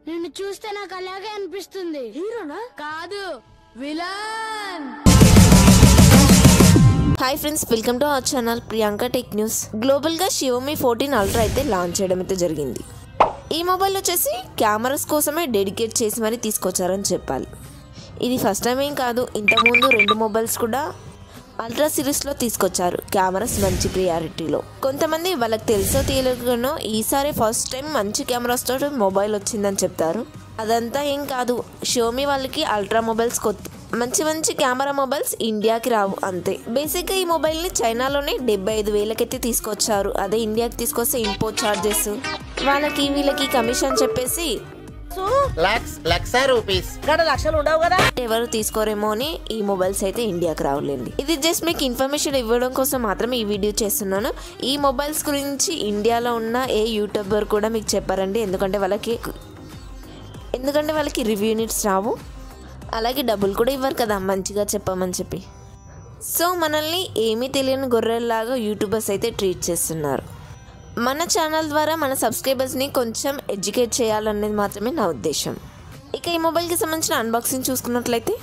నిన్ను చూస్తే నాకు అలాగే అనిపిస్తుంది. హీరోనా? కాదు, villain. Hi friends, welcome to our channel Priyanka tech news. Global గా Xiaomi 14 Ultra అయితే లాంచ్ చేయడం అయితే జరిగింది. ఈ మొబైల్ వచ్చేసి కెమెరాస్ కోసమే డెడికేట్ చేసి మరీ తీసుకొచ్చారని చెప్పాలి. ఇది ఫస్ట్ టైం ఏం కాదు, ఇంతకుముందు 2 మొబైల్స్ కూడా అల్ట్రా సిరీస్లో తీసుకొచ్చారు. కెమెరాస్ మంచి ప్రియారిటీలో. కొంతమంది వాళ్ళకి తెలుసో తెలియకనో ఈసారి ఫస్ట్ టైం మంచి కెమెరాస్తో మొబైల్ వచ్చిందని చెప్తారు. అదంతా ఏం కాదు, Xiaomi వాళ్ళకి అల్ట్రా మొబైల్స్ కొత్త మంచి కెమెరా మొబైల్స్ ఇండియాకి రావు అంతే. బేసిక్గా ఈ మొబైల్ని చైనాలోనే 75,000కైతే తీసుకొచ్చారు. అదే ఇండియాకి తీసుకొస్తే ఇంపోర్ట్ ఛార్జెస్ వాళ్ళకి వీళ్ళకి కమిషన్ చెప్పేసి లక్షలు ఉండవు కదా, ఎవరు తీసుకోరేమో అని ఈ మొబైల్స్ అయితే ఇండియాకి రావులేండి. ఇది జస్ట్ మీకు ఇన్ఫర్మేషన్ ఇవ్వడం కోసం మాత్రమే ఈ వీడియో చేస్తున్నాను. ఈ మొబైల్స్ గురించి ఇండియాలో ఉన్న ఏ యూట్యూబర్ కూడా మీకు చెప్పారండి, ఎందుకంటే వాళ్ళకి రివ్యూ యూనిట్స్ రావు, అలాగే డబ్బులు కూడా ఇవ్వరు కదా మంచిగా చెప్పామని చెప్పి. సో మనల్ని ఏమీ తెలియని గొర్రెల్లాగా యూట్యూబర్స్ అయితే ట్రీట్ చేస్తున్నారు. మన ఛానల్ ద్వారా మన సబ్స్క్రైబర్స్ని కొంచెం ఎడ్యుకేట్ చేయాలనేది మాత్రమే నా ఉద్దేశం. ఇక ఈ మొబైల్కి సంబంధించిన అన్బాక్సింగ్ చూసుకున్నట్లయితే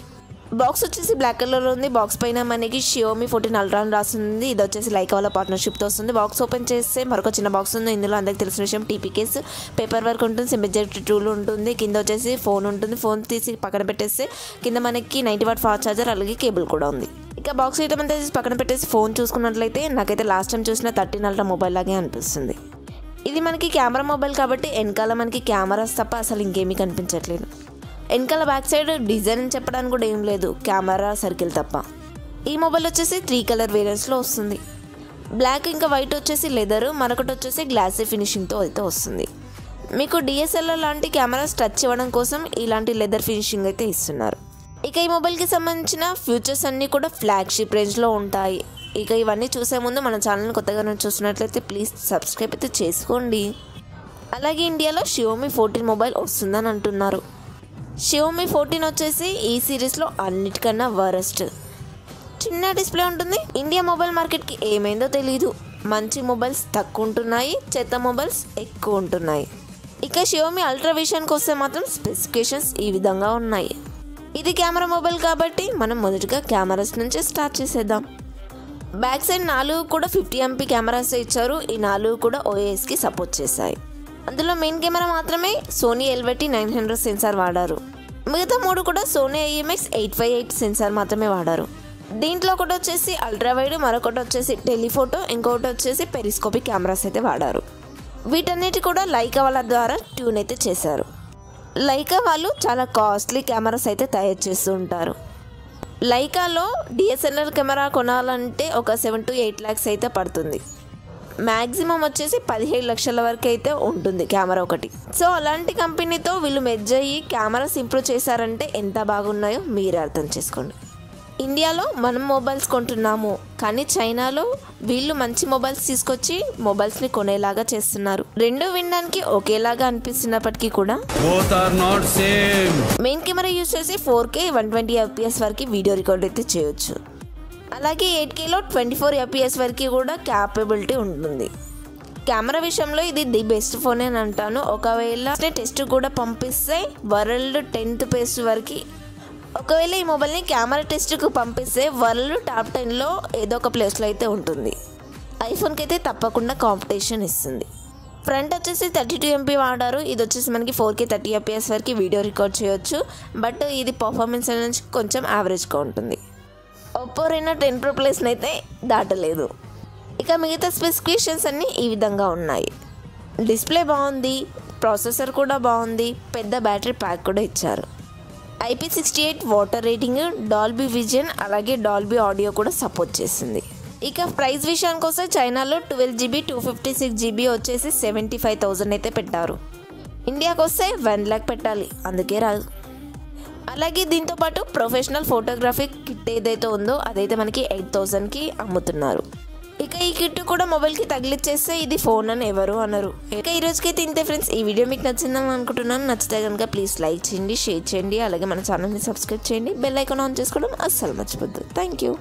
బాక్స్ వచ్చేసి బ్లాక్ కలర్లో ఉంది. బాక్స్ పైన మనకి Xiaomi 14 Ultra అని రాస్తుంది. ఇది వచ్చేసి లైకా వాళ్ళ పార్ట్నర్షిప్తో వస్తుంది. బాక్స్ ఓపెన్ చేస్తే మరొక చిన్న బాక్స్ ఉంది. ఇందులో అందరికి తెలిసిన విషయం టీపీ కేస్, పేపర్ వర్క్ ఉంటుంది, సిమ్ ఎజెక్ట్ టూల్ ఉంటుంది, కింద వచ్చేసి ఫోన్ ఉంటుంది. ఫోన్ తీసి పక్కన పెట్టేస్తే కింద మనకి 90W ఫాస్ట్ ఛార్జర్ అలాగే కేబుల్ కూడా ఉంది. ఇక బాక్స్ ఐటమ్ అంతా పక్కన పెట్టేసి ఫోన్ చూసుకున్నట్లయితే నాకైతే లాస్ట్ టైం చూసిన 13 Ultra మొబైల్ లాగే అనిపిస్తుంది. ఇది మనకి కెమెరా మొబైల్ కాబట్టి వెనకాల మనకి కెమెరాస్ తప్ప అసలు ఇంకేమీ కనిపించట్లేదు. వెనకాల బ్యాక్ సైడ్ డిజైన్ అని చెప్పడానికి కూడా ఏం లేదు, కెమెరా సర్కిల్ తప్ప. ఈ మొబైల్ వచ్చేసి 3 కలర్ వేరియంట్స్లో వస్తుంది. బ్లాక్ ఇంకా వైట్ వచ్చేసి లెదర్, మరొకటి వచ్చేసి గ్లాసీ ఫినిషింగ్తో అయితే వస్తుంది. మీకు DSLR లాంటి కెమెరాస్ టచ్ ఇవ్వడం కోసం ఇలాంటి లెదర్ ఫినిషింగ్ అయితే ఇస్తున్నారు. ఇక ఈ మొబైల్కి సంబంధించిన ఫీచర్స్ అన్నీ కూడా ఫ్లాగ్షిప్ రేంజ్లో ఉంటాయి. ఇక ఇవన్నీ చూసే ముందు మన ఛానల్ని కొత్తగా చూసినట్లయితే ప్లీజ్ సబ్స్క్రైబ్ అయితే చేసుకోండి. అలాగే ఇండియాలో Xiaomi 14 మొబైల్ వస్తుందని అంటున్నారు. Xiaomi 14 వచ్చేసి ఈ సిరీస్లో అన్నిటికన్నా వరస్ట్. చిన్న డిస్ప్లే ఉంటుంది. ఇండియా మొబైల్ మార్కెట్కి ఏమైందో తెలీదు, మంచి మొబైల్స్ తక్కువ ఉంటున్నాయి, చెత్త మొబైల్స్ ఎక్కువ ఉంటున్నాయి. ఇక Xiaomi అల్ట్రా విషయానికి వస్తే మాత్రం స్పెసిఫికేషన్స్ ఈ విధంగా ఉన్నాయి. ఇది కెమెరా మొబైల్ కాబట్టి మనం మొదటగా కెమెరాస్ నుంచే స్టార్ట్ చేసేద్దాం. బ్యాక్ సైడ్ 4 కూడా 50MP కెమెరాస్ ఇచ్చారు. ఈ 4 కూడా OISకి సపోర్ట్ చేశాయి. అందులో మెయిన్ కెమెరా మాత్రమే Sony LVT900 సెన్సార్ వాడారు. మిగతా 3 కూడా Sony IMX858 సెన్సార్ మాత్రమే వాడారు. దీంట్లో ఒకటి వచ్చేసి అల్ట్రా వైడ్, మరొకటి వచ్చేసి టెలిఫోటో, ఇంకొకటి వచ్చేసి పెరిస్కోపిక్ కెమెరాస్ అయితే వాడారు. వీటన్నిటి కూడా లైకా వాళ్ళ ద్వారా ట్యూన్ అయితే చేశారు. లైకా వాళ్ళు చాలా కాస్ట్లీ కెమెరాస్ అయితే తయారు చేస్తూ ఉంటారు. లైకాలో DSLR కెమెరా కొనాలంటే ఒక 7 to 8 lakhs అయితే పడుతుంది. మ్యాక్సిమం వచ్చేసి 17 లక్షల వరకు అయితే ఉంటుంది కెమెరా ఒకటి. సో అలాంటి కంపెనీతో వీళ్ళు మెర్జ్ అయ్యి కెమెరాస్ ఇంప్రూవ్ చేశారంటే ఎంత బాగున్నాయో మీరే అర్థం చేసుకోండి. ఇండియాలో మనం మొబైల్స్ కొంటున్నాము, కానీ చైనాలో వీళ్ళు మంచి మొబైల్స్ తీసుకొచ్చి మొబైల్స్ని కొనేలాగా చేస్తున్నారు. రెండు వినడానికి ఒకేలాగా అనిపిస్తున్నప్పటికీ కూడా మెయిన్ కెమెరా యూజ్ చేసి 4K 120 FPS వరకు వీడియో రికార్డ్ అయితే చేయొచ్చు. అలాగే 8Kలో 24 FPS వరకు కూడా క్యాపబిలిటీ ఉంటుంది. కెమెరా విషయంలో ఇది ది బెస్ట్ ఫోన్ అని అంటాను. ఒకవేళ టెస్ట్ కూడా పంపిస్తే వరల్డ్ 10th ప్లేస్ వరకు, ఒకవేళ ఈ మొబైల్ని కెమెరా టెస్ట్కు పంపిస్తే వరల్డ్ టాప్ 10లో ఏదో ఒక ప్లేస్లో అయితే ఉంటుంది. ఐఫోన్కి అయితే తప్పకుండా కాంపిటీషన్ ఇస్తుంది. ఫ్రంట్ వచ్చేసి 32MP వాడారు. ఇది వచ్చేసి మనకి 4K 30 FPS వరకు వీడియో రికార్డ్ చేయొచ్చు. బట్ ఇది పర్ఫార్మెన్స్ నుంచి కొంచెం యావరేజ్గా ఉంటుంది. ఒప్పో Reno 10 Pro ప్లేస్ని అయితే దాటలేదు. ఇక మిగతా స్పెసిఫికేషన్స్ అన్నీ ఈ విధంగా ఉన్నాయి. డిస్ప్లే బాగుంది, ప్రాసెసర్ కూడా బాగుంది, పెద్ద బ్యాటరీ ప్యాక్ కూడా ఇచ్చారు. IP68 water rating, Dolby vision అలాగే డాల్బీ ఆడియో కూడా సపోర్ట్ చేసింది. ఇక ప్రైస్ విషయానికి వస్తే చైనాలో 12GB 256GB వచ్చేసి 75,000 అయితే పెట్టారు. ఇండియాకి వస్తే 1 lakh పెట్టాలి, అందుకే రాదు. అలాగే దీంతోపాటు ప్రొఫెషనల్ ఫోటోగ్రఫీ కిట్ ఏదైతే ఉందో అదైతే మనకి 8,000కి అమ్ముతున్నారు. ఇక ఈ కిట్ కూడా మొబైల్కి తగిలిచ్చేస్తే ఇది ఫోన్ అని ఎవరు అనరు. ఇక ఈ రోజుకైతే ఇంతే ఫ్రెండ్స్. ఈ వీడియో మీకు నచ్చిందని అనుకుంటున్నాను. నచ్చితే కనుక ప్లీజ్ లైక్ చేయండి, షేర్ చేయండి, అలాగే మన ఛానల్ని సబ్స్క్రైబ్ చేయండి, బెల్ ఐకాన్ ఆన్ చేసుకోవడం అస్సలు మర్చిపోద్దు. Thank you.